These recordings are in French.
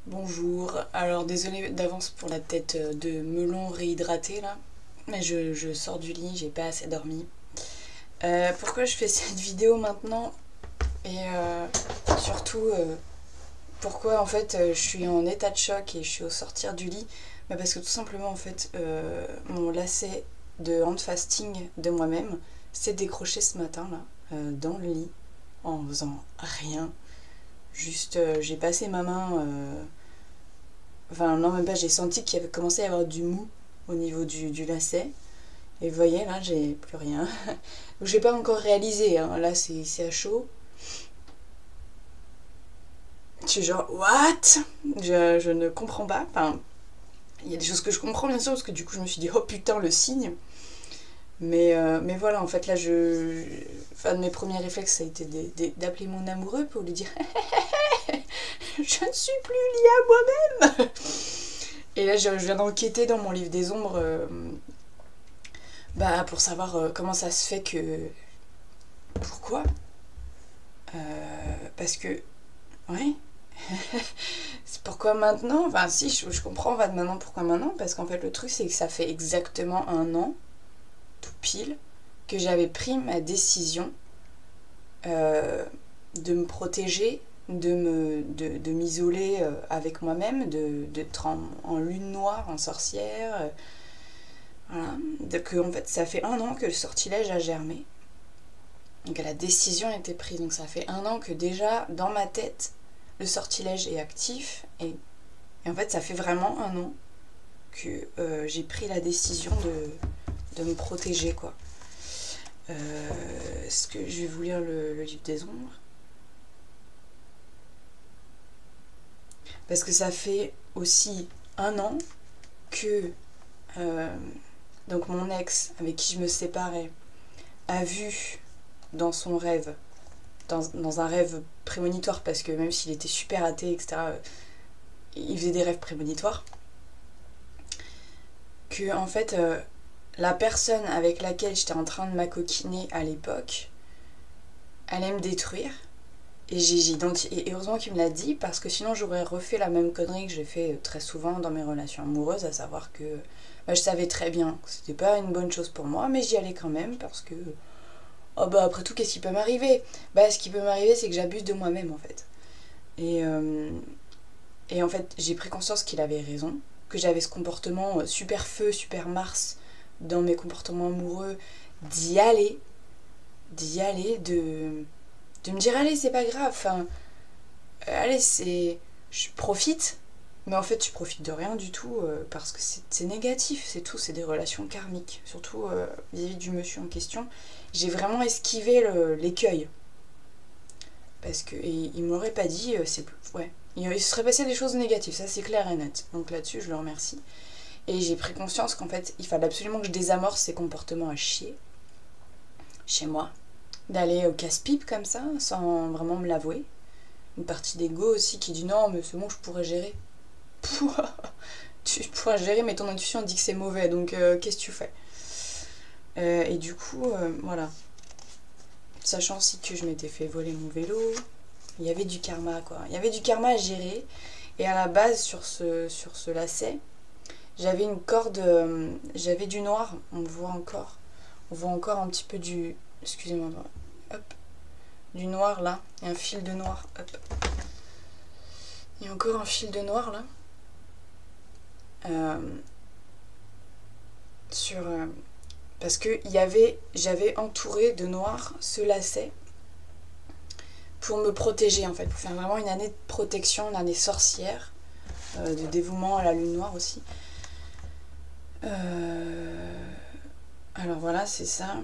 Bonjour, alors désolée d'avance pour la tête de melon réhydraté là, mais je sors du lit, j'ai pas assez dormi. Pourquoi je fais cette vidéo maintenant et surtout pourquoi en fait je suis en état de choc et je suis au sortir du lit. Parce que tout simplement en fait mon lacet de hand fasting de moi-même s'est décroché ce matin là dans le lit en faisant rien. Juste j'ai passé ma main. Enfin, non, même pas, j'ai senti qu'il y avait commencé à y avoir du mou au niveau du lacet. Et vous voyez, là, j'ai plus rien. Donc, j'ai pas encore réalisé, hein. Là, c'est à chaud. Je suis genre, what? Je ne comprends pas. Enfin, il y a des choses que je comprends, bien sûr, parce que du coup, je me suis dit, oh putain, le signe. Mais voilà, en fait, là, enfin, de mes premiers réflexes, ça a été d'appeler mon amoureux pour lui dire, je ne suis plus liée à moi-même. Et là, je viens d'enquêter dans mon livre des ombres. Pour savoir comment ça se fait que. Pourquoi Parce que. Ouais. C'est pourquoi maintenant. Enfin, si, je comprends maintenant pourquoi maintenant. Parce qu'en fait, le truc, c'est que ça fait exactement un an, tout pile, que j'avais pris ma décision de me protéger, de m'isoler avec moi-même, d'être en lune noire, en sorcière. Voilà. Que, en fait, ça fait un an que le sortilège a germé. Donc la décision a été prise. Donc ça fait un an que déjà dans ma tête le sortilège est actif et en fait ça fait vraiment un an que j'ai pris la décision de me protéger quoi. Est-ce que je vais vous lire le livre des ombres? Parce que ça fait aussi un an que donc mon ex avec qui je me séparais a vu dans son rêve dans un rêve prémonitoire, parce que même s'il était super athée, etc., il faisait des rêves prémonitoires, que en fait la personne avec laquelle j'étais en train de m'acoquiner à l'époque allait me détruire. Et heureusement qu'il me l'a dit, parce que sinon j'aurais refait la même connerie que j'ai fait très souvent dans mes relations amoureuses, à savoir que je savais très bien que c'était pas une bonne chose pour moi, mais j'y allais quand même parce que oh après tout, qu'est-ce qui peut m'arriver? Ce qui peut m'arriver, c'est que j'abuse de moi-même en fait. Et, euh, et en fait, j'ai pris conscience qu'il avait raison, que j'avais ce comportement super feu, super Mars dans mes comportements amoureux, d'y aller, de me dire allez, c'est pas grave, enfin, allez, je profite, mais en fait, je profite de rien du tout parce que c'est négatif, c'est tout, c'est des relations karmiques, surtout vis-à-vis du monsieur en question. J'ai vraiment esquivé l'écueil. Parce que il m'aurait pas dit, c'est plus. Ouais. Il se serait passé des choses négatives, ça c'est clair et net. Donc là-dessus, je le remercie. Et j'ai pris conscience qu'en fait, il fallait absolument que je désamorce ces comportements à chier chez moi. D'aller au casse-pipe comme ça, sans vraiment me l'avouer. Une partie d'ego aussi qui dit non, mais c'est bon, je pourrais gérer. Tu pourrais gérer, mais ton intuition dit que c'est mauvais, donc qu'est-ce que tu fais? Et du coup, voilà. Sachant aussi que je m'étais fait voler mon vélo, il y avait du karma quoi. Il y avait du karma à gérer. Et à la base, sur ce lacet, j'avais une corde, j'avais du noir, on le voit encore. On voit encore un petit peu du. Excusez-moi, hop. Du noir là. Il y a un fil de noir, hop. Il y a encore un fil de noir là. Euh, sur. Parce que j'avais entouré de noir ce lacet pour me protéger en fait, pour faire vraiment une année de protection, une année sorcière, de dévouement à la lune noire aussi. Alors voilà, c'est ça.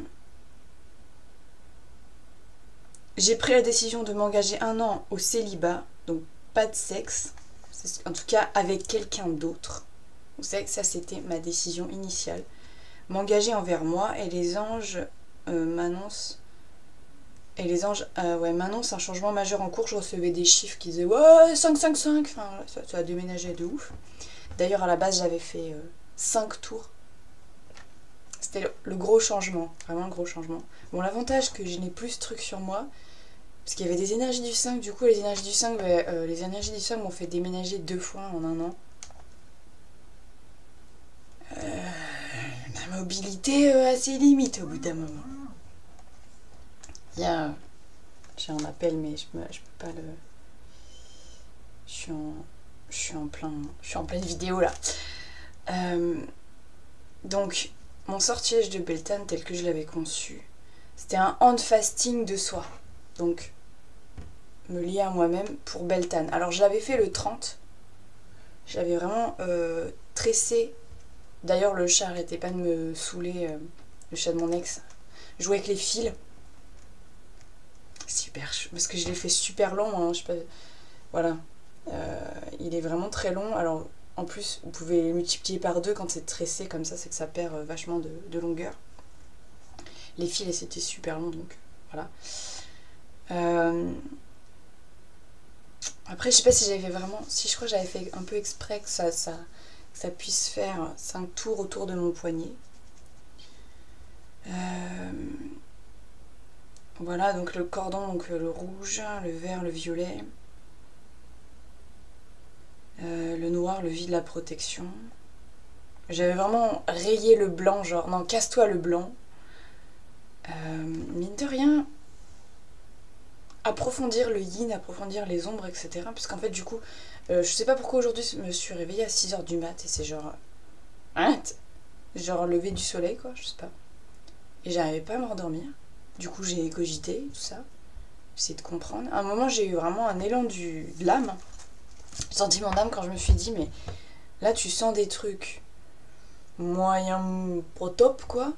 J'ai pris la décision de m'engager un an au célibat, donc pas de sexe, en tout cas avec quelqu'un d'autre. Vous savez que ça c'était ma décision initiale. M'engager envers moi et les anges m'annoncent. Et les anges m'annoncent un changement majeur en cours. Je recevais des chiffres qui disaient ouais 5, 5, 5. Enfin ça a déménagé de ouf. D'ailleurs à la base j'avais fait 5 tours. C'était le gros changement, vraiment le gros changement. Bon, l'avantage que je n'ai plus ce truc sur moi, Parce qu'il y avait des énergies du 5, du coup les énergies du 5, les énergies du 5 m'ont fait déménager 2 fois en un an. Ma mobilité a ses limites au bout d'un moment. J'ai un appel mais je peux pas le... Je suis en pleine vidéo là. Donc mon sortilège de Beltane tel que je l'avais conçu, c'était un hand fasting de soi. Donc me lier à moi-même pour Beltane. Alors je l'avais fait le 30. J'avais vraiment tressé. D'ailleurs le chat arrêtait pas de me saouler, le chat de mon ex. Jouer avec les fils. Super, parce que je l'ai fait super long, hein, je sais pas, voilà. Il est vraiment très long. Alors en plus vous pouvez multiplier par 2 quand c'est tressé comme ça, c'est que ça perd vachement de longueur. Les fils c'était super long donc voilà. Après je sais pas si j'avais fait vraiment, si je crois que j'avais fait un peu exprès que ça puisse faire 5 tours autour de mon poignet. Voilà, donc le cordon, donc le rouge, le vert, le violet, le noir, le vide, la protection. J'avais vraiment rayé le blanc, genre non, casse-toi le blanc. Mine de rien, approfondir le yin, approfondir les ombres, etc. Parce qu'en fait, du coup, je sais pas pourquoi aujourd'hui je me suis réveillée à 6 h du mat et c'est genre. Hein, genre lever du soleil, quoi, je sais pas. Et j'arrivais pas à m'endormir. Du coup, j'ai cogité, tout ça. J'ai essayé de comprendre. À un moment, j'ai eu vraiment un élan de l'âme. J'ai senti mon âme quand je me suis dit, mais là, tu sens des trucs moyen pro top, quoi.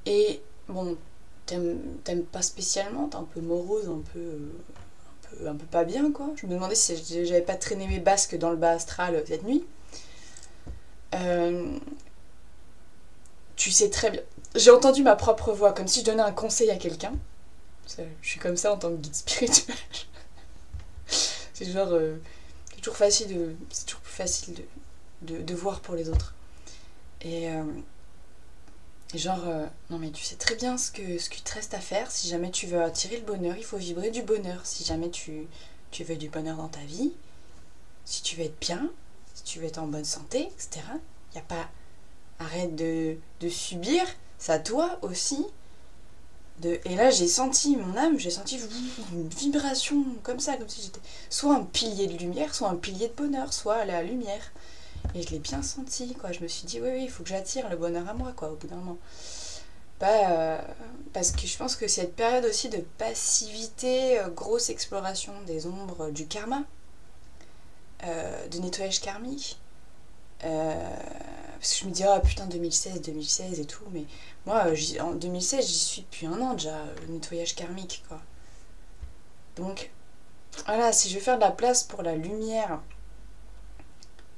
Et bon, t'aimes pas spécialement, t'es un peu morose, un peu pas bien, quoi. Je me demandais si j'avais pas traîné mes basques dans le bas astral cette nuit. Tu sais très bien. J'ai entendu ma propre voix, comme si je donnais un conseil à quelqu'un. Je suis comme ça en tant que guide spirituel. C'est genre... c'est toujours plus facile de voir pour les autres. Et genre, non mais tu sais très bien ce qu'il te reste à faire. Si jamais tu veux attirer le bonheur, il faut vibrer du bonheur. Si jamais tu veux du bonheur dans ta vie, si tu veux être bien, si tu veux être en bonne santé, etc. Il n'y a pas... Arrête de subir, c'est à toi aussi. Et là j'ai senti mon âme, j'ai senti une vibration comme ça, comme si j'étais soit un pilier de lumière, soit un pilier de bonheur, soit la lumière. Et je l'ai bien senti, quoi. Je me suis dit, oui, il faut que j'attire le bonheur à moi, quoi, au bout d'un moment. Parce que je pense que cette période aussi de passivité, grosse exploration des ombres du karma, de nettoyage karmique, parce que je me dis, ah putain, 2016 et tout, mais moi, en 2016, j'y suis depuis un an déjà, le nettoyage karmique, quoi. Donc, voilà, si je veux faire de la place pour la lumière,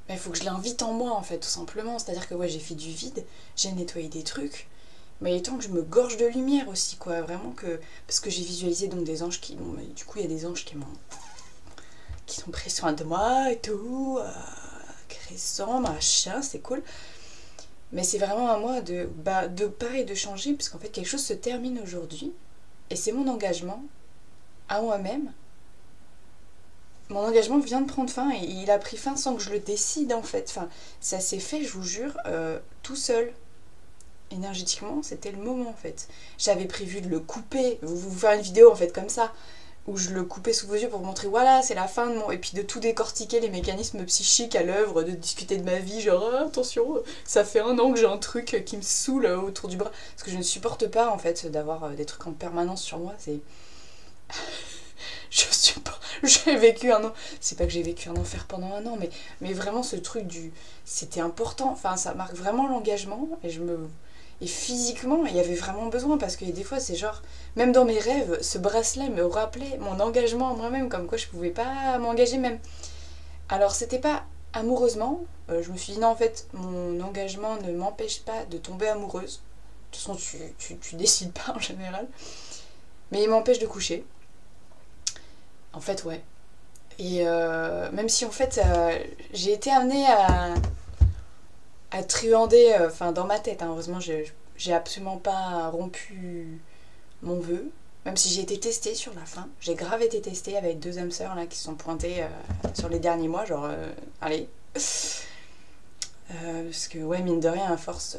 il faut que je l'invite en moi, en fait, tout simplement. C'est-à-dire que, ouais, j'ai fait du vide, j'ai nettoyé des trucs, mais il est temps que je me gorge de lumière aussi, quoi, vraiment que... Parce que j'ai visualisé donc des anges qui... Bon, du coup, il y a des anges qui sont pris soin de moi et tout, créissant, machin, c'est cool. Mais c'est vraiment à moi de changer, parce qu'en fait quelque chose se termine aujourd'hui, et c'est mon engagement à moi-même. Mon engagement vient de prendre fin, et il a pris fin sans que je le décide en fait. Enfin, ça s'est fait, je vous jure, tout seul. Énergétiquement, c'était le moment en fait. J'avais prévu de le couper, vous faire une vidéo en fait comme ça, où je le coupais sous vos yeux pour vous montrer, voilà, c'est la fin de mon... Et puis de tout décortiquer, les mécanismes psychiques à l'œuvre, de discuter de ma vie, genre, ah, attention, ça fait un an que j'ai un truc qui me saoule autour du bras. Parce que je ne supporte pas, en fait, d'avoir des trucs en permanence sur moi, c'est... J'ai vécu un an... C'est pas que j'ai vécu un enfer pendant un an, mais vraiment ce truc du... C'était important, enfin, ça marque vraiment l'engagement, Et physiquement, il y avait vraiment besoin, parce que des fois, c'est genre, même dans mes rêves, ce bracelet me rappelait mon engagement à moi-même, comme quoi je pouvais pas m'engager même. Alors, c'était pas amoureusement, je me suis dit, non, en fait, mon engagement ne m'empêche pas de tomber amoureuse. De toute façon, tu décides pas en général. Mais il m'empêche de coucher. En fait, ouais. Et même si, en fait, j'ai été amenée à truander, enfin dans ma tête, hein. Heureusement j'ai absolument pas rompu mon vœu, Même si j'ai été testée sur la fin, j'ai grave été testée avec 2 âmes sœurs là qui se sont pointées sur les derniers mois, genre allez. Parce que ouais, mine de rien, à force,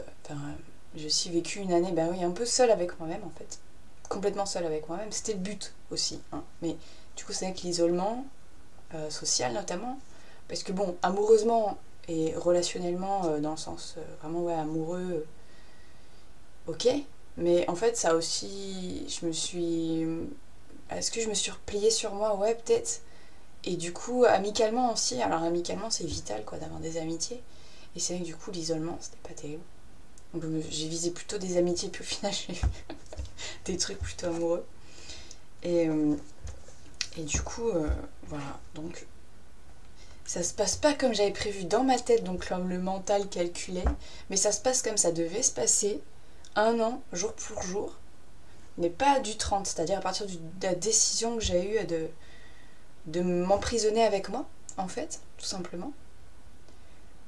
j'ai aussi vécu une année, bah oui, un peu seule avec moi-même en fait. Complètement seule avec moi-même, c'était le but aussi. Hein. Mais du coup, c'est avec l'isolement social notamment. Parce que bon, amoureusement et relationnellement, dans le sens vraiment ouais, amoureux, ok. Mais en fait, ça aussi, je me suis... Est-ce que je me suis repliée sur moi? Ouais, peut-être. Et du coup, amicalement aussi. Alors, amicalement, c'est vital, quoi, d'avoir des amitiés. Et c'est vrai que du coup, l'isolement, c'était pas terrible. Donc, j'ai visé plutôt des amitiés, puis au final, j'ai eu des trucs plutôt amoureux. Et, euh, et du coup, voilà. Donc, ça se passe pas comme j'avais prévu dans ma tête, donc comme le mental calculait. Mais ça se passe comme ça devait se passer. 1 an, jour pour jour. Mais pas du 30, c'est-à-dire à partir de la décision que j'ai eue de m'emprisonner avec moi, en fait, tout simplement.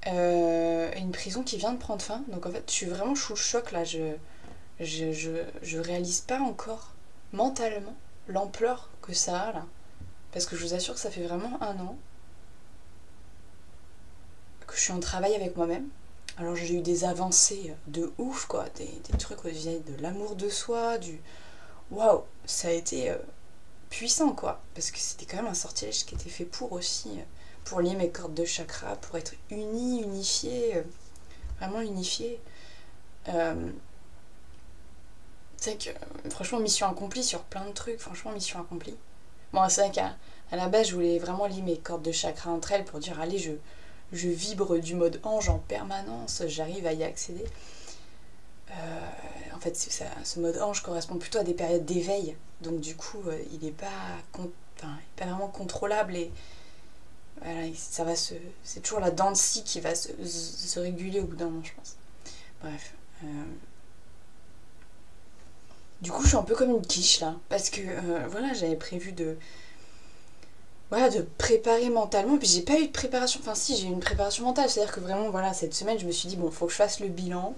Une prison qui vient de prendre fin, donc en fait, je suis vraiment sous le choc là, je réalise pas encore mentalement l'ampleur que ça a là. Parce que je vous assure que ça fait vraiment 1 an que je suis en travail avec moi-même. Alors j'ai eu des avancées de ouf quoi, des trucs où je disais de l'amour de soi, du waouh, ça a été puissant quoi, parce que c'était quand même un sortilège qui était fait pour aussi, pour lier mes cordes de chakra, pour être unifié, vraiment unifié. C'est que franchement mission accomplie sur plein de trucs, franchement mission accomplie. Bon c'est vrai qu'à la base je voulais vraiment lier mes cordes de chakra entre elles pour dire allez je vibre du mode ange en permanence, j'arrive à y accéder. En fait ce mode ange correspond plutôt à des périodes d'éveil, donc du coup il n'est pas vraiment contrôlable et voilà, c'est toujours la dent de scie qui va se réguler au bout d'un moment je pense. Bref. Du coup je suis un peu comme une quiche là, parce que voilà j'avais prévu de préparer mentalement, puis j'ai pas eu de préparation, enfin si j'ai eu une préparation mentale, c'est à dire que vraiment voilà cette semaine je me suis dit bon faut que je fasse le bilan.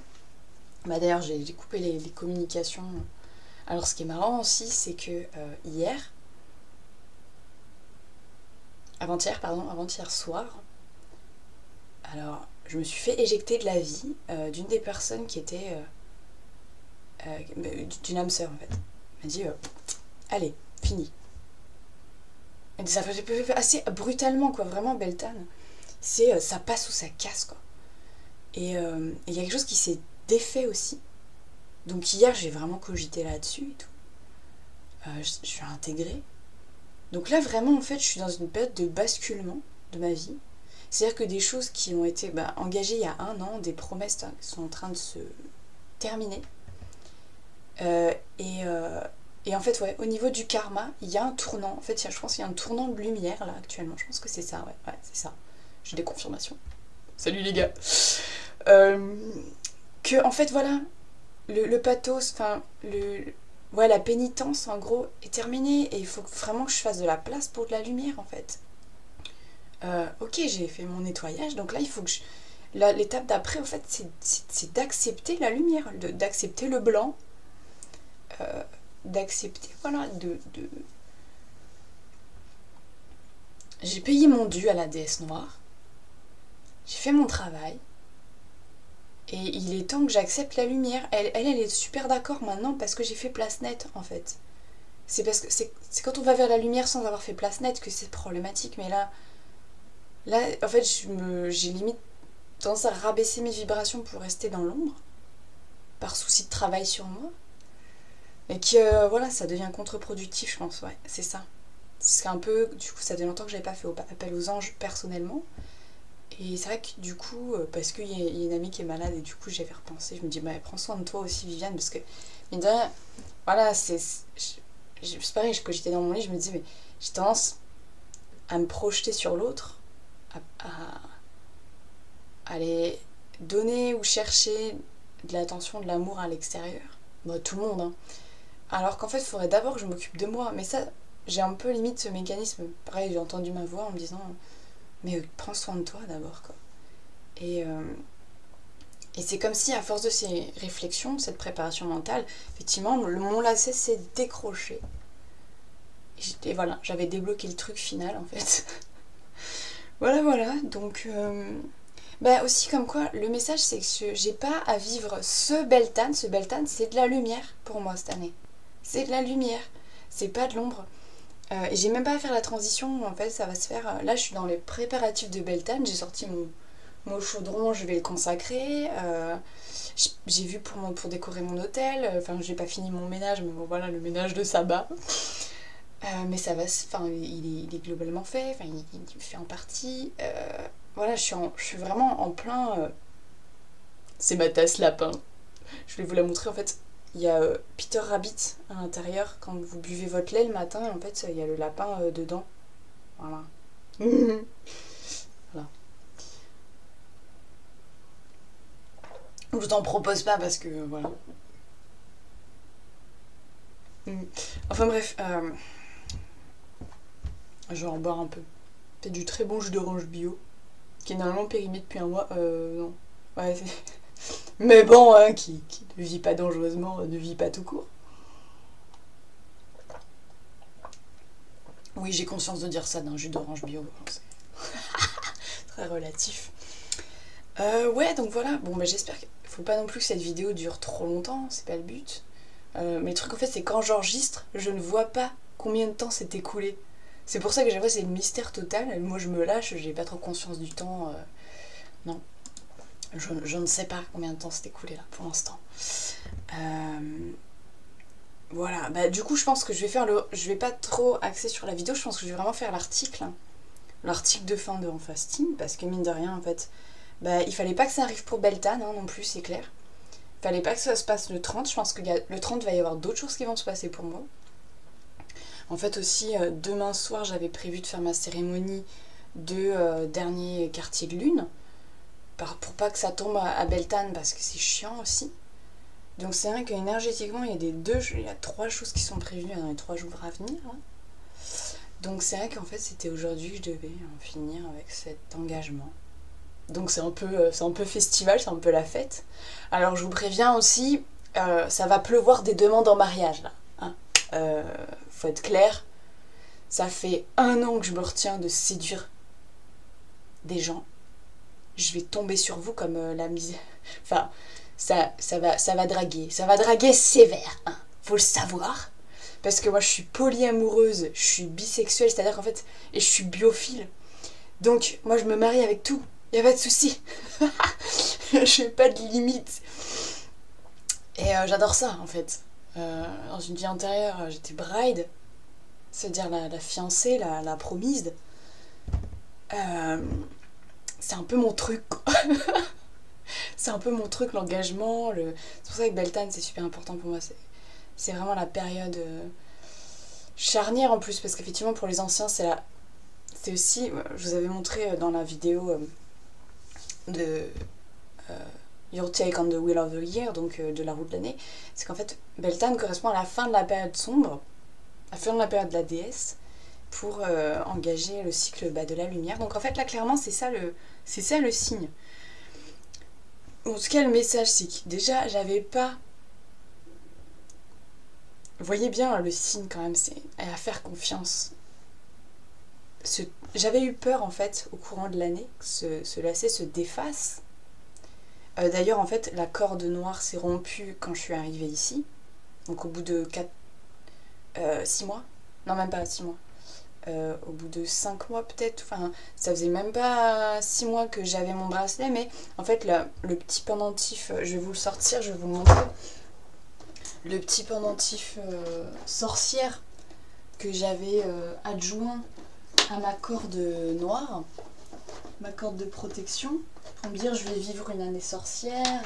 Bah d'ailleurs j'ai coupé les communications. Alors ce qui est marrant aussi c'est que avant-hier soir, alors je me suis fait éjecter de la vie d'une des personnes qui était d'une âme sœur en fait. Elle m'a dit allez, fini. Et ça fait assez brutalement quoi, vraiment Beltane. C'est ça passe ou ça casse quoi. Et il y a quelque chose qui s'est défait aussi. Donc hier j'ai vraiment cogité là-dessus et tout. Je suis intégrée. Donc là vraiment en fait je suis dans une période de basculement de ma vie. C'est-à-dire que des choses qui ont été engagées il y a 1 an, des promesses qui sont en train de se terminer. Euh, et, euh, et en fait, ouais, au niveau du karma, il y a un tournant. En fait, je pense qu'il y a un tournant de lumière là actuellement. Je pense que c'est ça, ouais, c'est ça. J'ai des confirmations. Salut les gars. Que en fait, voilà, le pathos, ouais, la pénitence en gros est terminée et il faut vraiment que je fasse de la place pour de la lumière en fait. Ok, j'ai fait mon nettoyage, donc là il faut que l'étape d'après, en fait, c'est d'accepter la lumière, d'accepter le blanc, d'accepter, voilà, J'ai payé mon dû à la déesse noire, j'ai fait mon travail, et il est temps que j'accepte la lumière. Elle est super d'accord maintenant parce que j'ai fait place nette, en fait. C'est parce que c'est quand on va vers la lumière sans avoir fait place nette que c'est problématique, mais là, en fait, j'ai limite tendance à rabaisser mes vibrations pour rester dans l'ombre, par souci de travail sur moi. Et que voilà, ça devient contre-productif, je pense, ouais, c'est ça. C'est un peu, du coup, ça fait longtemps que j'avais pas fait appel aux anges personnellement. Et c'est vrai que du coup, parce qu'il y a une amie qui est malade et du coup j'avais repensé, je me dis, bah prends soin de toi aussi Viviane, parce que, mine de rien, voilà, c'est pareil, quand j'étais dans mon lit, je me dis, mais j'ai tendance à me projeter sur l'autre, à aller donner ou chercher de l'attention, de l'amour à l'extérieur. Bon, tout le monde, hein. Alors qu'en fait, il faudrait d'abord que je m'occupe de moi. Mais ça, j'ai un peu limite ce mécanisme. Pareil, j'ai entendu ma voix en me disant mais prends soin de toi d'abord, quoi. Et, Et c'est comme si à force de ces réflexions, cette préparation mentale, effectivement, mon lacet s'est décroché. Et voilà, j'avais débloqué le truc final en fait. Voilà, donc... Bah aussi comme quoi, le message c'est que j'ai pas à vivre ce Beltane c'est de la lumière pour moi cette année. C'est de la lumière, c'est pas de l'ombre. Et j'ai même pas à faire la transition, en fait ça va se faire... Là je suis dans les préparatifs de Beltane, j'ai sorti mon chaudron, je vais le consacrer. J'ai vu pour décorer mon hôtel, enfin j'ai pas fini mon ménage, mais bon voilà le ménage de sabbat. Mais ça va, enfin il est globalement fait, enfin il fait en partie. Voilà, je suis vraiment en plein... C'est ma tasse lapin. Je voulais vous la montrer en fait. Il y a Peter Rabbit à l'intérieur quand vous buvez votre lait le matin, et en fait il y a le lapin dedans. Voilà. Voilà. Je t'en propose pas parce que voilà. Enfin bref, je vais en boire un peu. C'est du très bon jus d'orange bio, qui est normalement périmé depuis un mois. Non. Ouais, mais bon, hein, qui ne vit pas dangereusement, ne vit pas tout court. Oui, j'ai conscience de dire ça d'un jus d'orange bio. Très relatif. Ouais, donc voilà. Bon, bah j'espère qu'il faut pas non plus que cette vidéo dure trop longtemps, c'est pas le but. Mais le truc en fait, c'est quand j'enregistre, je ne vois pas combien de temps s'est écoulé. C'est pour ça que j'avoue, c'est le mystère total. Moi, je me lâche, j'ai pas trop conscience du temps. Non. Je ne sais pas combien de temps s'est écoulé là pour l'instant. Voilà, bah du coup je pense que je vais pas trop axer sur la vidéo, je pense que je vais vraiment faire l'article de fin de Fasting, parce que mine de rien en fait, bah il fallait pas que ça arrive pour Beltane hein, non plus, c'est clair. Il fallait pas que ça se passe le 30, je pense que le 30 va y avoir d'autres choses qui vont se passer pour moi. En fait aussi, demain soir j'avais prévu de faire ma cérémonie de dernier quartier de lune, pour pas que ça tombe à Beltane parce que c'est chiant aussi. Donc c'est vrai qu'énergétiquement, il y a 3 choses qui sont prévues dans les 3 jours à venir. Hein. Donc c'est vrai qu'en fait, c'était aujourd'hui que je devais en finir avec cet engagement. Donc c'est un peu festival, c'est un peu la fête. Alors je vous préviens aussi, ça va pleuvoir des demandes en mariage là. Hein. Faut être clair, ça fait 1 an que je me retiens de séduire des gens. Je vais tomber sur vous comme la misère. Enfin... Ça va draguer sévère, hein, faut le savoir. Parce que moi je suis polyamoureuse, je suis bisexuelle, c'est-à-dire qu'en fait, et je suis biophile. Donc moi je me marie avec tout, y a pas de souci. J'ai pas de limite. Et j'adore ça en fait. Dans une vie antérieure, j'étais bride, c'est-à-dire la fiancée, la promise. C'est un peu mon truc. C'est un peu mon truc, l'engagement. C'est pour ça que Beltane, c'est super important pour moi. C'est vraiment la période charnière en plus, parce qu'effectivement, pour les anciens, c'est aussi... Je vous avais montré dans la vidéo de Your Take on the Wheel of the Year, donc de la roue de l'année. C'est qu'en fait, Beltane correspond à la fin de la période sombre, à la fin de la période de la déesse, pour engager le cycle de la lumière. Donc en fait, là, clairement, c'est ça le signe. En tout cas, le message, c'est que déjà, j'avais pas... Vous voyez bien, le signe, quand même, c'est à faire confiance. J'avais eu peur, en fait, au courant de l'année, que ce lacet se défasse. D'ailleurs, en fait, la corde noire s'est rompue quand je suis arrivée ici. Donc, au bout de 6 mois. Non, même pas 6 mois. Au bout de 5 mois peut-être, enfin ça faisait même pas 6 mois que j'avais mon bracelet, mais en fait le petit pendentif, je vais vous le sortir, je vais vous le montrer, le petit pendentif sorcière que j'avais adjoint à ma corde noire, ma corde de protection, pour me dire je vais vivre une année sorcière,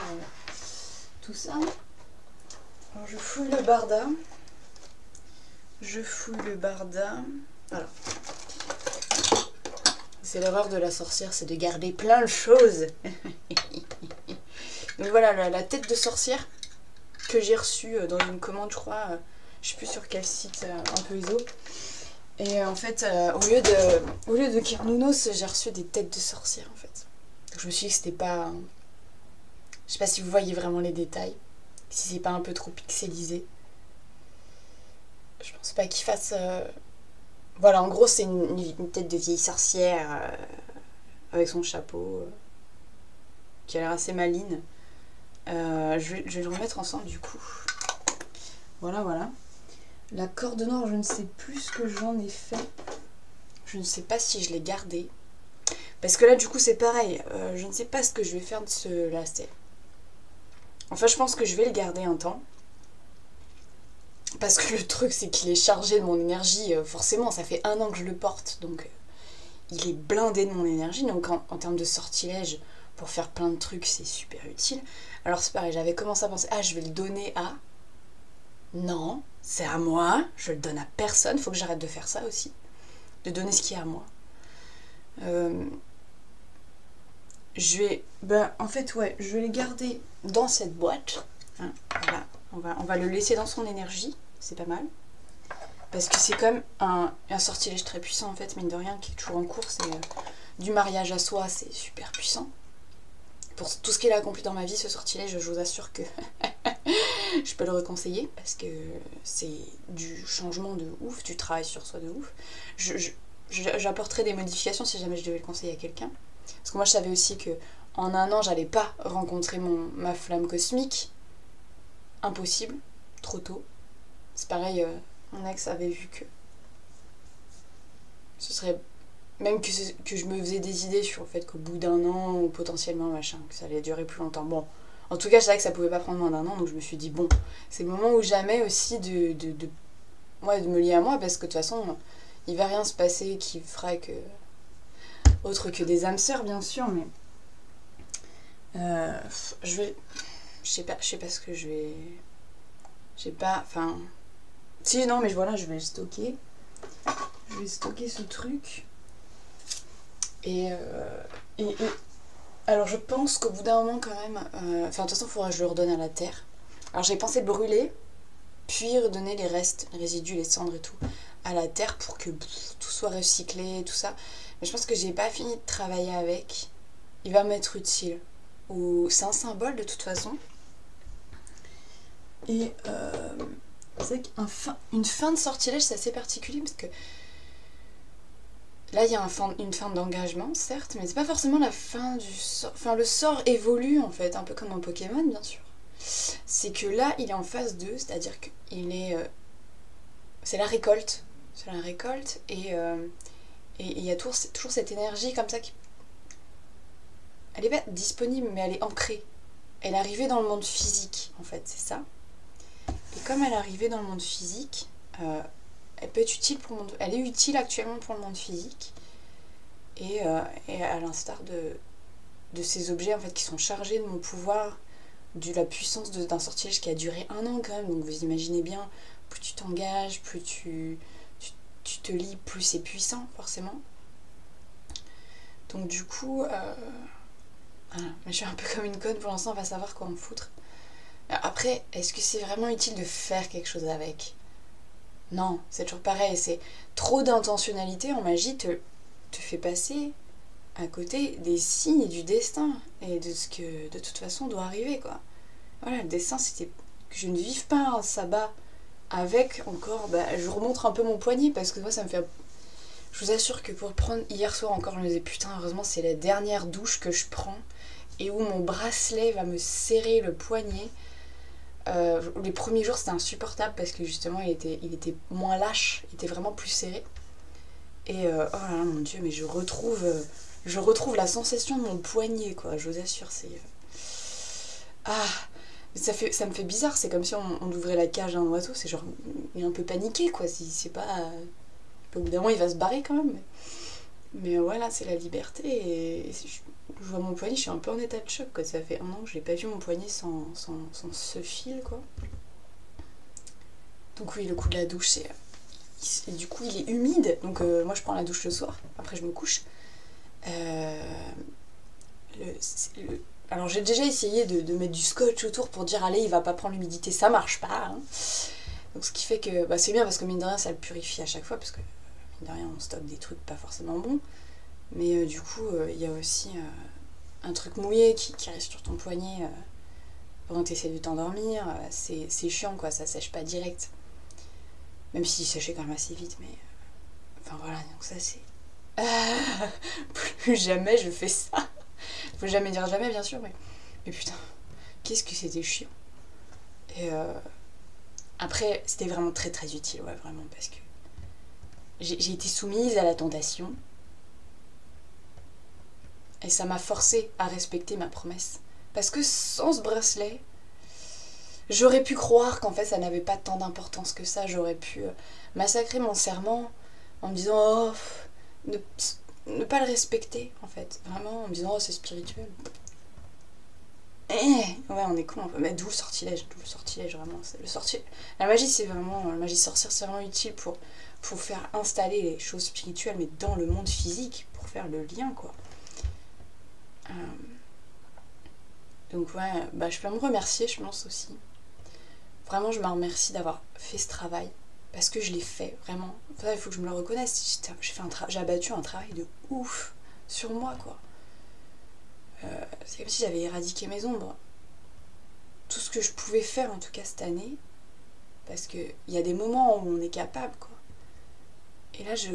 tout ça. Alors je fouille le barda, voilà. C'est l'erreur de la sorcière, c'est de garder plein de choses. Donc voilà, la tête de sorcière que j'ai reçue dans une commande, je crois, je sais plus sur quel site, un peu iso. Et en fait, au lieu de Kernounos, j'ai reçu des têtes de sorcière en fait. Donc je me suis dit que c'était pas Je sais pas si vous voyez vraiment les détails, si c'est pas un peu trop pixelisé. Je pense pas qu'il fasse... Voilà, en gros, c'est une tête de vieille sorcière avec son chapeau qui a l'air assez maligne. Je vais le remettre ensemble du coup. Voilà, voilà. La corde noire, je ne sais plus ce que j'en ai fait. Je ne sais pas si je l'ai gardée. Parce que là, du coup, c'est pareil. Je ne sais pas ce que je vais faire de ce lacet. Enfin, je pense que je vais le garder un temps. Parce que le truc, c'est qu'il est chargé de mon énergie. Forcément, ça fait 1 an que je le porte. Donc, il est blindé de mon énergie. Donc, en termes de sortilège, pour faire plein de trucs, c'est super utile. Alors, c'est pareil, j'avais commencé à penser, ah, je vais le donner à... Non, c'est à moi. Je le donne à personne. Faut que j'arrête de faire ça aussi. De donner ce qui est à moi. Je vais... Ben, en fait, ouais, je vais les garder dans cette boîte. Hein, voilà. On va le laisser dans son énergie. C'est pas mal. Parce que c'est comme un sortilège très puissant, en fait, mine de rien, qui est toujours en cours. C'est du mariage à soi, c'est super puissant. Pour tout ce qu'il a accompli dans ma vie, ce sortilège, je vous assure que je peux le reconseiller. Parce que c'est du changement de ouf, du travail sur soi de ouf. J'apporterai des modifications si jamais je devais le conseiller à quelqu'un. Parce que moi je savais aussi que en 1 an j'allais pas rencontrer ma flamme cosmique. Impossible, trop tôt. C'est pareil, mon ex avait vu que ce serait... Même que je me faisais des idées sur le fait qu'au bout d'1 an, ou potentiellement machin, que ça allait durer plus longtemps. Bon, en tout cas je savais que ça pouvait pas prendre moins d'1 an, donc je me suis dit bon, c'est le moment ou jamais aussi de me lier à moi, parce que de toute façon, il va rien se passer qui fera que... Autre que des âmes sœurs, bien sûr, mais... je sais pas ce que je vais... J'ai pas... Enfin... Si, non, mais voilà, je vais le stocker. Je vais stocker ce truc. Et alors, je pense qu'au bout d'un moment, quand même... Enfin, de toute façon, il faudra que je le redonne à la terre. Alors, j'ai pensé brûler, puis redonner les restes, les résidus, les cendres et tout, à la terre pour que tout soit recyclé, tout ça. Mais je pense que j'ai pas fini de travailler avec. Il va m'être utile. C'est un symbole de toute façon. Et c'est qu'une fin de sortilège, c'est assez particulier parce que là, il y a une fin d'engagement, certes, mais c'est pas forcément la fin du sort. Enfin, le sort évolue en fait, un peu comme un Pokémon, bien sûr. C'est que là, il est en phase 2, c'est-à-dire qu'il est... c'est la récolte. C'est la récolte et il y a toujours cette énergie comme ça qui... Elle est pas disponible, mais elle est ancrée. Elle est arrivée dans le monde physique, en fait, c'est ça. Et comme elle est arrivée dans le monde physique, elle peut être utile pour le monde... Elle est utile actuellement pour le monde physique. Et à l'instar de ces objets, en fait, qui sont chargés de mon pouvoir, de la puissance d'un sortilège qui a duré 1 an, quand même. Donc vous imaginez bien, plus tu t'engages, plus tu te lis, plus c'est puissant, forcément. Donc du coup, voilà. Mais je suis un peu comme une conne pour l'instant, on va savoir quoi en foutre. Après, est-ce que c'est vraiment utile de faire quelque chose avec? Non, c'est toujours pareil, c'est trop d'intentionnalité en magie te fait passer à côté des signes du destin et de ce que de toute façon doit arriver, quoi. Voilà, le destin, c'était que je ne vive pas un sabbat avec encore, je remontre un peu mon poignet parce que moi ça me fait... Je vous assure que pour prendre... Hier soir encore, je me disais putain, heureusement c'est la dernière douche que je prends et où mon bracelet va me serrer le poignet. Les premiers jours c'était insupportable parce que justement il était moins lâche, il était vraiment plus serré. Et oh là là, mon dieu, mais je retrouve la sensation de mon poignet, quoi, je vous assure, c'est... Ah, ça me fait bizarre, c'est comme si on ouvrait la cage d'un oiseau, c'est genre, il est un peu paniqué, quoi, si c'est pas... Au bout d'un moment, il va se barrer quand même. Mais voilà, c'est la liberté. Et je vois mon poignet, je suis un peu en état de choc, quoi. Ça fait 1 an que je n'ai pas vu mon poignet sans ce fil, quoi. Donc oui, le coup de la douche, c'est... Du coup, il est humide. Donc moi, je prends la douche le soir. Après, je me couche. Alors, j'ai déjà essayé de mettre du scotch autour pour dire, allez, il va pas prendre l'humidité. Ça marche pas, hein. Donc ce qui fait que c'est bien parce que mine de rien ça le purifie à chaque fois parce que mine de rien on stocke des trucs pas forcément bons, mais du coup il y a aussi un truc mouillé qui reste sur ton poignet, quand t'essaies de t'endormir, c'est chiant quoi, ça sèche pas direct. Même s'il séchait quand même assez vite, mais... Enfin voilà, donc ça c'est... Plus jamais je fais ça. Faut jamais dire jamais bien sûr, mais putain, qu'est-ce que c'était chiant. Et après, c'était vraiment très très utile, ouais, vraiment, parce que j'ai été soumise à la tentation. Et ça m'a forcée à respecter ma promesse. Parce que sans ce bracelet, j'aurais pu croire qu'en fait ça n'avait pas tant d'importance que ça. J'aurais pu massacrer mon serment en me disant oh, ne pas le respecter en fait. Vraiment en me disant oh c'est spirituel. Ouais on est con un peu. Mais d'où le sortilège vraiment. La magie c'est vraiment. La magie sorcière c'est vraiment utile pour faire installer les choses spirituelles mais dans le monde physique. Pour faire le lien quoi. Donc ouais, bah je peux me remercier je pense aussi. Vraiment je me remercie d'avoir fait ce travail. Parce que je l'ai fait, vraiment. Enfin, il faut que je me le reconnaisse. J'ai abattu un travail de ouf sur moi, quoi. C'est comme si j'avais éradiqué mes ombres. Tout ce que je pouvais faire, en tout cas cette année. Parce qu'il y a des moments où on est capable, quoi. Et là, ça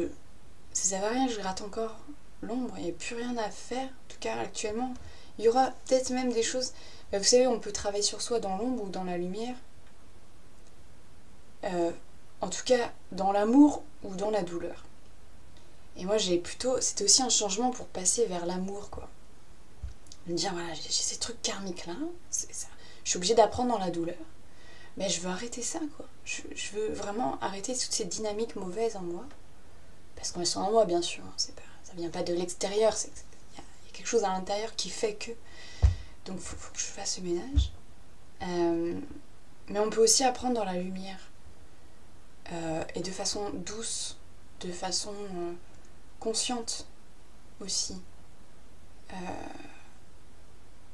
sert à rien, je gratte encore l'ombre. Il n'y a plus rien à faire, en tout cas actuellement. Il y aura peut-être même des choses... Vous savez, on peut travailler sur soi dans l'ombre ou dans la lumière. En tout cas, dans l'amour ou dans la douleur. Et moi, c'était aussi un changement pour passer vers l'amour, quoi. Me dire, voilà, j'ai ces trucs karmiques-là, c'est ça. Je suis obligée d'apprendre dans la douleur. Mais je veux arrêter ça, quoi. Je veux vraiment arrêter toutes ces dynamiques mauvaises en moi. Parce qu'elles sont en moi, bien sûr. Ça vient pas de l'extérieur. Il y a quelque chose à l'intérieur qui fait que... Donc, faut que je fasse ce ménage. Mais on peut aussi apprendre dans la lumière. Et de façon douce, de façon consciente aussi.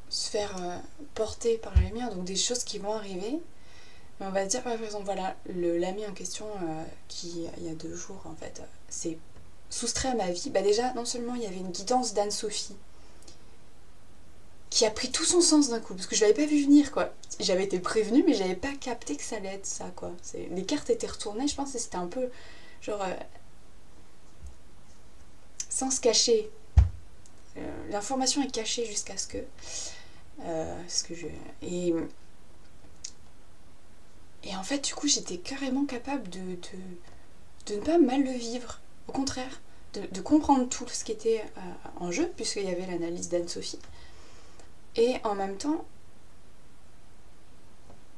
Se faire porter par la lumière, donc des choses qui vont arriver. Mais on va dire par exemple, voilà, l'ami en question qui, il y a 2 jours en fait, s'est soustrait à ma vie. Bah déjà, non seulement il y avait une guidance d'Anne-Sophie qui a pris tout son sens d'un coup, parce que je l'avais pas vu venir quoi. J'avais été prévenue mais j'avais pas capté que ça allait être ça quoi. Les cartes étaient retournées, je pense que c'était un peu genre sans se cacher. L'information est cachée jusqu'à ce que et en fait du coup j'étais carrément capable de ne pas mal le vivre, au contraire de comprendre tout ce qui était en jeu puisqu'il y avait l'analyse d'Anne-Sophie. Et en même temps,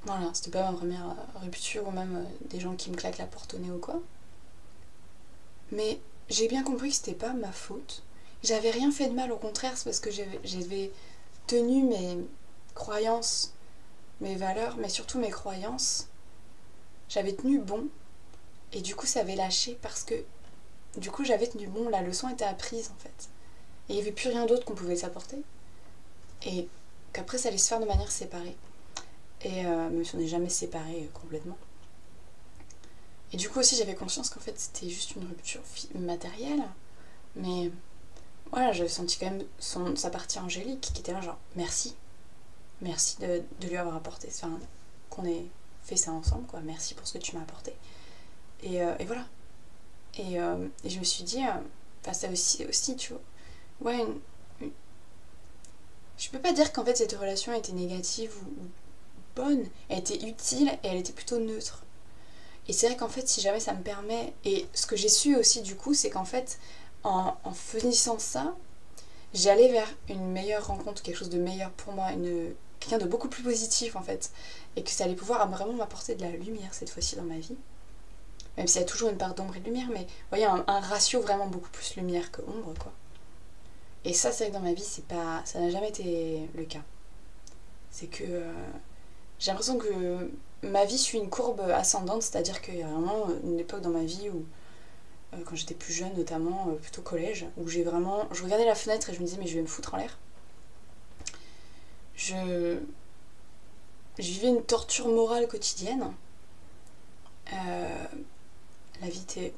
voilà, c'était pas ma première rupture ou même des gens qui me claquent la porte au nez ou quoi. Mais j'ai bien compris que c'était pas ma faute. J'avais rien fait de mal, au contraire, c'est parce que j'avais tenu mes croyances, mes valeurs, mais surtout mes croyances. J'avais tenu bon, et du coup ça avait lâché parce que du coup j'avais tenu bon, la leçon était apprise en fait. Et il n'y avait plus rien d'autre qu'on pouvait s'apporter. Et qu'après ça allait se faire de manière séparée. Et même si on n'est jamais séparés complètement. Et du coup aussi j'avais conscience qu'en fait c'était juste une rupture matérielle. Mais voilà, j'avais senti quand même sa partie angélique qui était là genre merci. Merci de lui avoir apporté, enfin qu'on ait fait ça ensemble quoi. Merci pour ce que tu m'as apporté. Et voilà. Et je me suis dit, ça aussi tu vois. Ouais, je peux pas dire qu'en fait cette relation était négative ou bonne, elle était utile et elle était plutôt neutre. Et c'est vrai qu'en fait si jamais ça me permet, et ce que j'ai su aussi du coup c'est qu'en fait en faisant ça, j'allais vers une meilleure rencontre, quelque chose de meilleur pour moi, quelqu'un de beaucoup plus positif en fait, et que ça allait pouvoir vraiment m'apporter de la lumière cette fois-ci dans ma vie. Même s'il y a toujours une part d'ombre et de lumière, mais vous voyez, un ratio vraiment beaucoup plus lumière que ombre quoi. Et ça c'est vrai que dans ma vie ça n'a jamais été le cas. C'est que j'ai l'impression que ma vie suit une courbe ascendante, c'est-à-dire qu'il y a vraiment une époque dans ma vie où, quand j'étais plus jeune notamment, plutôt collège, où je regardais la fenêtre et je me disais mais je vais me foutre en l'air. Je vivais une torture morale quotidienne. La vie était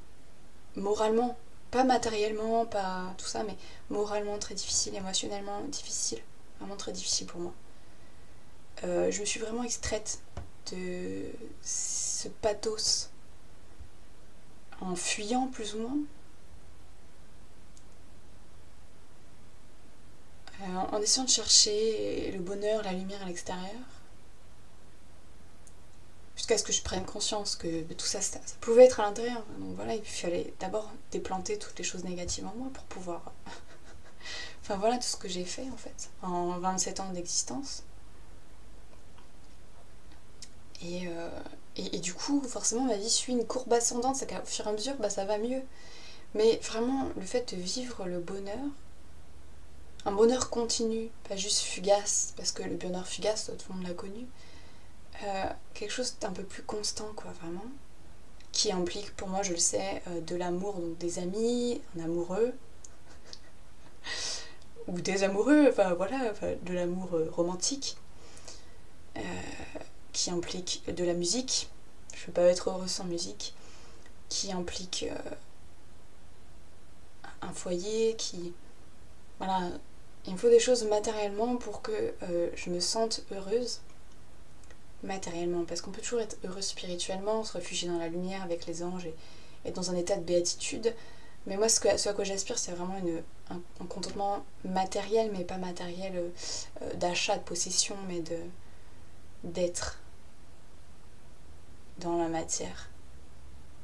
moralement, pas matériellement, pas tout ça, mais moralement très difficile, émotionnellement difficile, vraiment très difficile pour moi. je me suis vraiment extraite de ce pathos en fuyant plus ou moins. En essayant de chercher le bonheur, la lumière à l'extérieur. Jusqu'à ce que je prenne conscience que tout ça, ça pouvait être à l'intérieur. Donc voilà, il fallait d'abord déplanter toutes les choses négatives en moi pour pouvoir... Enfin voilà tout ce que j'ai fait en fait, en 27 ans d'existence. Et du coup, forcément, ma vie suit une courbe ascendante, c'est qu'au fur et à mesure, ça va mieux. Mais vraiment, le fait de vivre le bonheur, un bonheur continu, pas juste fugace, parce que le bonheur fugace, tout le monde l'a connu, quelque chose d'un peu plus constant, quoi, vraiment, qui implique, pour moi, je le sais, de l'amour, donc des amis, un amoureux, ou des amoureux, enfin voilà, de l'amour romantique, qui implique de la musique, je ne peux pas être heureuse sans musique, qui implique un foyer, qui... Voilà, il me faut des choses matériellement pour que je me sente heureuse, matériellement, parce qu'on peut toujours être heureux spirituellement, se réfugier dans la lumière avec les anges et être dans un état de béatitude, mais moi ce à quoi j'aspire c'est vraiment un contentement matériel, mais pas matériel d'achat, de possession, mais d'être dans la matière,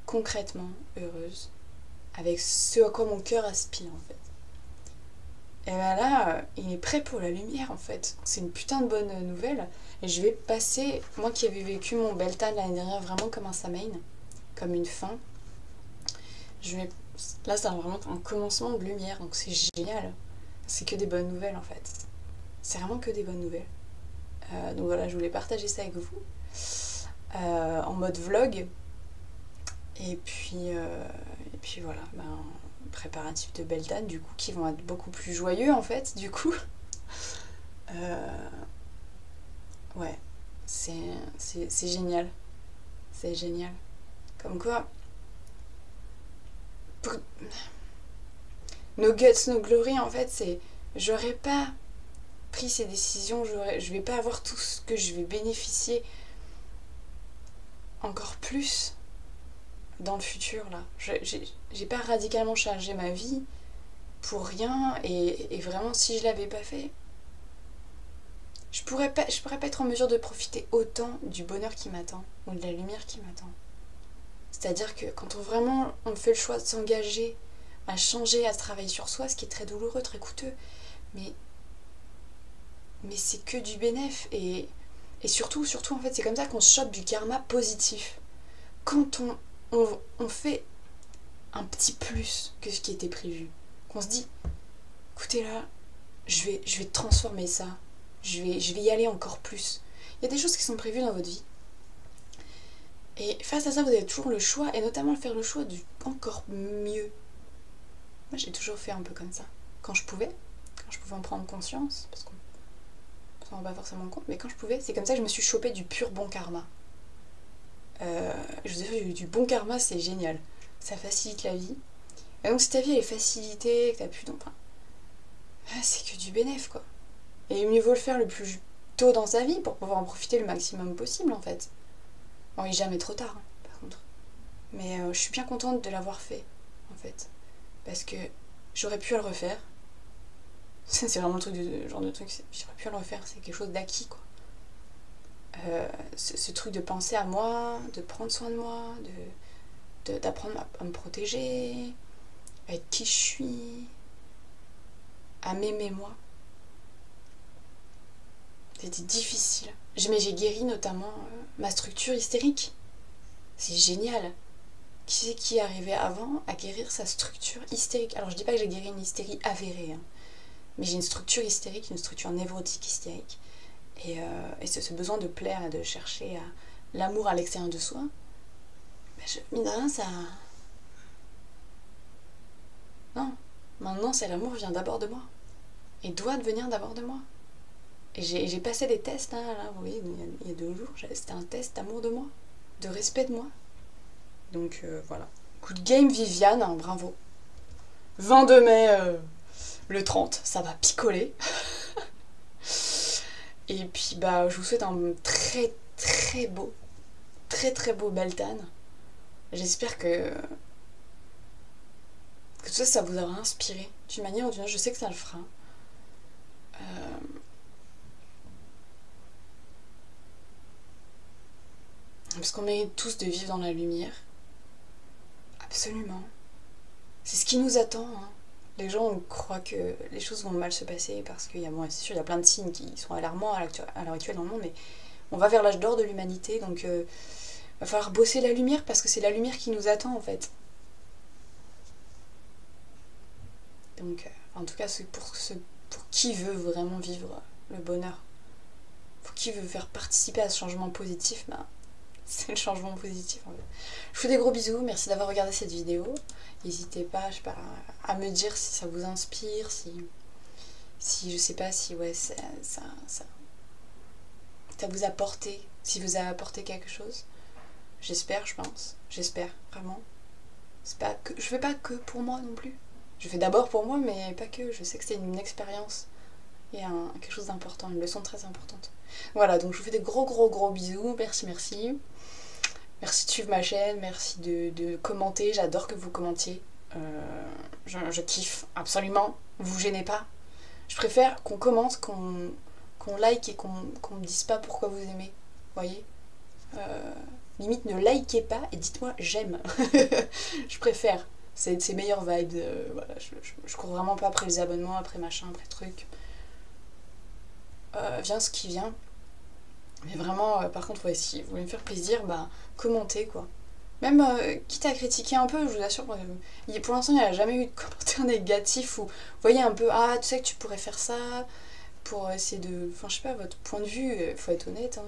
concrètement heureuse, avec ce à quoi mon cœur aspire en fait. Et ben là, il est prêt pour la lumière en fait. C'est une putain de bonne nouvelle. Et je vais passer, moi qui avais vécu mon Beltane l'année dernière vraiment comme un Samhain, comme une fin, là c'est vraiment un commencement de lumière, donc c'est génial. C'est que des bonnes nouvelles en fait. C'est vraiment que des bonnes nouvelles. Donc voilà, je voulais partager ça avec vous. En mode vlog. Et puis voilà, préparatifs de Beltane du coup qui vont être beaucoup plus joyeux en fait du coup. Ouais, c'est génial. C'est génial. Comme quoi, nos guts, nos glories en fait, c'est... J'aurais pas pris ces décisions, je vais pas avoir tout ce que je vais bénéficier encore plus dans le futur là. J'ai pas radicalement changé ma vie pour rien et vraiment si je l'avais pas fait, je pourrais pas être en mesure de profiter autant du bonheur qui m'attend ou de la lumière qui m'attend. C'est-à-dire que quand on fait le choix de s'engager à changer, à travailler sur soi, ce qui est très douloureux, très coûteux, mais c'est que du bénéf et surtout en fait c'est comme ça qu'on se chope du karma positif. Quand on fait un petit plus que ce qui était prévu, qu'on se dit écoutez là, je vais transformer ça, je vais y aller encore plus. Il y a des choses qui sont prévues dans votre vie et face à ça vous avez toujours le choix, et notamment faire le choix du encore mieux. Moi j'ai toujours fait un peu comme ça quand je pouvais en prendre conscience, parce qu'on s'en rend pas forcément compte, mais quand je pouvais, c'est comme ça que je me suis chopée du pur bon karma. Je vous ai dit, du bon karma c'est génial, ça facilite la vie. Et donc si ta vie elle est facilitée, que t'as plus d'emprunt, c'est que du bénéf quoi. Et mieux vaut le faire le plus tôt dans sa vie pour pouvoir en profiter le maximum possible en fait. Bon, il n'est jamais trop tard, hein, par contre. Mais je suis bien contente de l'avoir fait en fait, parce que j'aurais pu le refaire. C'est vraiment le genre de truc, j'aurais pu le refaire, c'est quelque chose d'acquis quoi. Ce truc de penser à moi, de prendre soin de moi, d'apprendre à me protéger, à être qui je suis, à m'aimer moi. C'était difficile. Mais j'ai guéri notamment ma structure hystérique. C'est génial. Qui c'est qui est arrivé avant à guérir sa structure hystérique? Alors je dis pas que j'ai guéri une hystérie avérée, hein, mais j'ai une structure hystérique, une structure névrotique hystérique. Et ce besoin de plaire et de chercher l'amour à l'extérieur de soi, mine de rien, ça... Non, maintenant c'est l'amour vient d'abord de moi. Et doit devenir d'abord de moi. Et j'ai passé des tests, hein, là, vous voyez, il y a 2 jours, c'était un test d'amour de moi, de respect de moi. Donc voilà. Coup de game Viviane, hein, bravo. 22 mai, le 30, ça va picoler. Et puis bah je vous souhaite un très beau Beltane. J'espère que tout ça, ça vous aura inspiré d'une manière ou d'une autre. Je sais que ça le fera. Parce qu'on mérite tous de vivre dans la lumière. Absolument. C'est ce qui nous attend. Hein. Les gens croient que les choses vont mal se passer parce qu'il y a, bon, c'est sûr, il y a plein de signes qui sont alarmants à l'heure actuelle dans le monde, mais on va vers l'âge d'or de l'humanité, donc va falloir bosser la lumière parce que c'est la lumière qui nous attend en fait. Donc, en tout cas, c'est pour qui veut vraiment vivre le bonheur, pour qui veut faire participer à ce changement positif, ben, c'est le changement positif en fait. Je vous fais des gros bisous, merci d'avoir regardé cette vidéo. N'hésitez pas, je sais pas, à me dire si ça vous inspire, si je sais pas si ouais ça vous a apporté, si vous a apporté quelque chose. J'espère, je pense, j'espère vraiment. C'est pas que, je fais pas que pour moi non plus. Je fais d'abord pour moi, mais pas que. Je sais que c'est une expérience et quelque chose d'important, une leçon très importante. Voilà, donc je vous fais des gros bisous. Merci. Merci de suivre ma chaîne, merci de commenter. J'adore que vous commentiez. Je kiffe absolument. Vous gênez pas. Je préfère qu'on commente, qu'on like et qu'on me dise pas pourquoi vous aimez. Voyez, limite ne likez pas et dites-moi j'aime. Je préfère. C'est meilleures vibes. Voilà, je cours vraiment pas après les abonnements, après machin, après truc. Vient ce qui vient. Mais vraiment, par contre, ouais, si vous voulez me faire plaisir, bah commentez quoi. Même quitte à critiquer un peu, je vous assure, pour l'instant il n'y a jamais eu de commentaire négatif où vous voyez un peu, ah tu sais que tu pourrais faire ça, pour essayer de. Enfin, je sais pas, votre point de vue, il faut être honnête. Hein,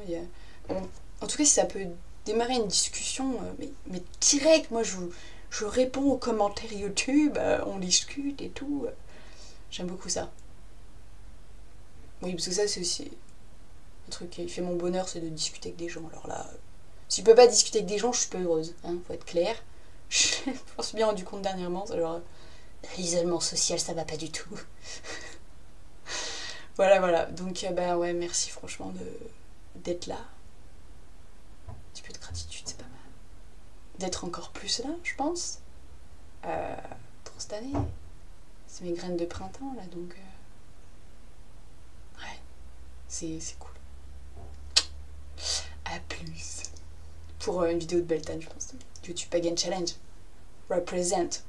bon, en tout cas, si ça peut démarrer une discussion, mais direct, moi je réponds aux commentaires YouTube, on discute et tout. J'aime beaucoup ça. Oui, parce que ça, c'est aussi un truc qui fait mon bonheur, c'est de discuter avec des gens. Alors là, si je peux pas discuter avec des gens, je suis pas heureuse. Hein, faut être clair. Je m'en suis bien rendu compte dernièrement. Genre, l'isolement social, ça va pas du tout. Voilà. Donc, bah ouais, merci franchement d'être là. Un petit peu de gratitude, c'est pas mal. D'être encore plus là, je pense. Pour cette année. C'est mes graines de printemps, là, donc... ouais, c'est cool. À plus. Pour une vidéo de Beltane, je pense. YouTube Pagan Challenge. Represent.